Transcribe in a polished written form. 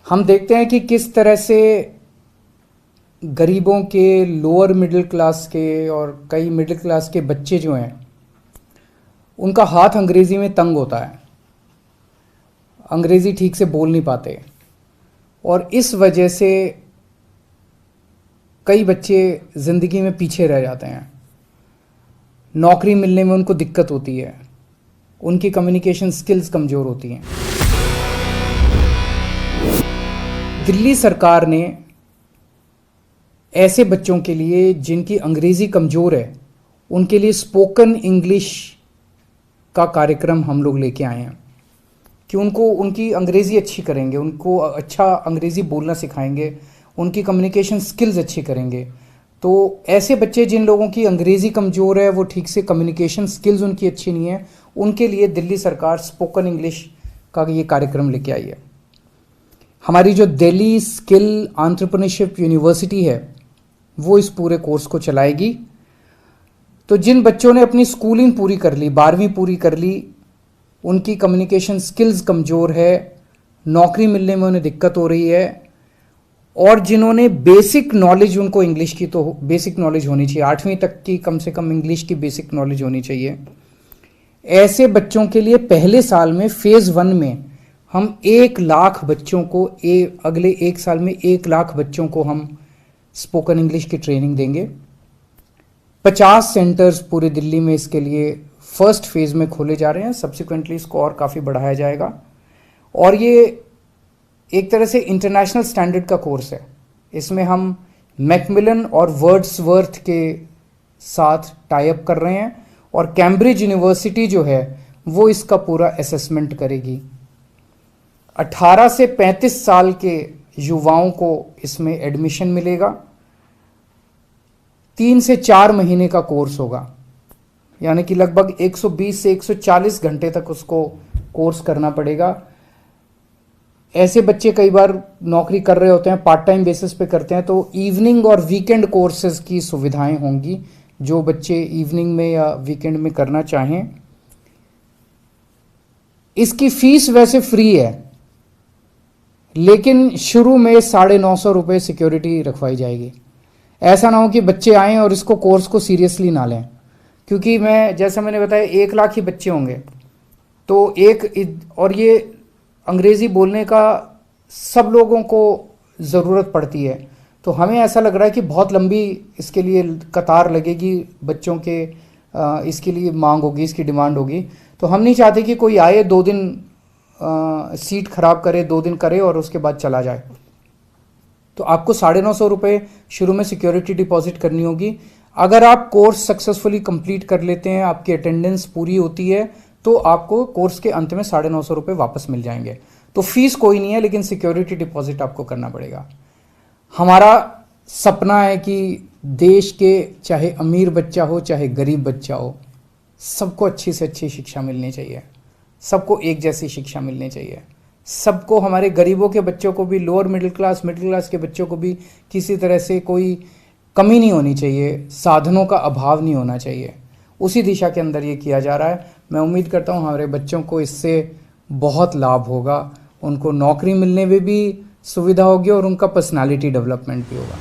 हम देखते हैं कि किस तरह से गरीबों के, लोअर मिडिल क्लास के और कई मिडिल क्लास के बच्चे जो हैं उनका हाथ अंग्रेज़ी में तंग होता है, अंग्रेज़ी ठीक से बोल नहीं पाते और इस वजह से कई बच्चे ज़िंदगी में पीछे रह जाते हैं। नौकरी मिलने में उनको दिक्कत होती है, उनकी कम्युनिकेशन स्किल्स कमज़ोर होती हैं। दिल्ली सरकार ने ऐसे बच्चों के लिए जिनकी अंग्रेज़ी कमज़ोर है उनके लिए स्पोकन इंग्लिश का कार्यक्रम हम लोग लेके आए हैं कि उनको उनकी अंग्रेज़ी अच्छी करेंगे, उनको अच्छा अंग्रेज़ी बोलना सिखाएंगे, उनकी कम्युनिकेशन स्किल्स अच्छी करेंगे। तो ऐसे बच्चे जिन लोगों की अंग्रेज़ी कमज़ोर है, वो ठीक से कम्युनिकेशन स्किल्स उनकी अच्छी नहीं है, उनके लिए दिल्ली सरकार स्पोकन इंग्लिश का ये कार्यक्रम लेके आई है। हमारी जो दिल्ली स्किल एंटरप्रेन्योरशिप यूनिवर्सिटी है वो इस पूरे कोर्स को चलाएगी। तो जिन बच्चों ने अपनी स्कूलिंग पूरी कर ली, 12वीं पूरी कर ली, उनकी कम्युनिकेशन स्किल्स कमज़ोर है, नौकरी मिलने में उन्हें दिक्कत हो रही है, और जिन्होंने बेसिक नॉलेज, उनको इंग्लिश की तो बेसिक नॉलेज होनी चाहिए, 8वीं तक की कम से कम इंग्लिश की बेसिक नॉलेज होनी चाहिए। ऐसे बच्चों के लिए पहले साल में फेज़ 1 में हम 1 लाख बच्चों को अगले 1 साल में 1 लाख बच्चों को हम स्पोकन इंग्लिश की ट्रेनिंग देंगे। 50 सेंटर्स पूरे दिल्ली में इसके लिए फर्स्ट फेज़ में खोले जा रहे हैं। सब्सिक्वेंटली इसको और काफ़ी बढ़ाया जाएगा और ये एक तरह से इंटरनेशनल स्टैंडर्ड का कोर्स है। इसमें हम मैकमिलन और वर्ड्सवर्थ के साथ टाई अप कर रहे हैं और कैम्ब्रिज यूनिवर्सिटी जो है वो इसका पूरा असेसमेंट करेगी। 18 से 35 साल के युवाओं को इसमें एडमिशन मिलेगा। 3 से 4 महीने का कोर्स होगा, यानी कि लगभग 120 से 140 घंटे तक उसको कोर्स करना पड़ेगा। ऐसे बच्चे कई बार नौकरी कर रहे होते हैं, पार्ट टाइम बेसिस पे करते हैं, तो इवनिंग और वीकेंड कोर्सेज की सुविधाएं होंगी जो बच्चे इवनिंग में या वीकेंड में करना चाहें। इसकी फीस वैसे फ्री है, लेकिन शुरू में 950 रुपये सिक्योरिटी रखवाई जाएगी। ऐसा ना हो कि बच्चे आएँ और इसको कोर्स को सीरियसली ना लें, क्योंकि जैसा मैंने बताया 1 लाख ही बच्चे होंगे, तो और ये अंग्रेज़ी बोलने का सब लोगों को ज़रूरत पड़ती है। तो हमें ऐसा लग रहा है कि बहुत लंबी इसके लिए कतार लगेगी, बच्चों के इसके लिए मांग होगी, इसकी डिमांड होगी। तो हम नहीं चाहते कि कोई आए, 2 दिन सीट खराब करे, 2 दिन करे और उसके बाद चला जाए। तो आपको 950 रुपये शुरू में सिक्योरिटी डिपॉजिट करनी होगी। अगर आप कोर्स सक्सेसफुली कंप्लीट कर लेते हैं, आपकी अटेंडेंस पूरी होती है, तो आपको कोर्स के अंत में 950 रुपये वापस मिल जाएंगे। तो फीस कोई नहीं है, लेकिन सिक्योरिटी डिपॉजिट आपको करना पड़ेगा। हमारा सपना है कि देश के चाहे अमीर बच्चा हो चाहे गरीब बच्चा हो, सबको अच्छी से अच्छी शिक्षा मिलनी चाहिए, सबको एक जैसी शिक्षा मिलनी चाहिए। सबको, हमारे गरीबों के बच्चों को भी, लोअर मिडिल क्लास के बच्चों को भी किसी तरह से कोई कमी नहीं होनी चाहिए, साधनों का अभाव नहीं होना चाहिए। उसी दिशा के अंदर ये किया जा रहा है। मैं उम्मीद करता हूँ हमारे बच्चों को इससे बहुत लाभ होगा, उनको नौकरी मिलने में भी सुविधा होगी और उनका पर्सनालिटी डेवलपमेंट भी होगा।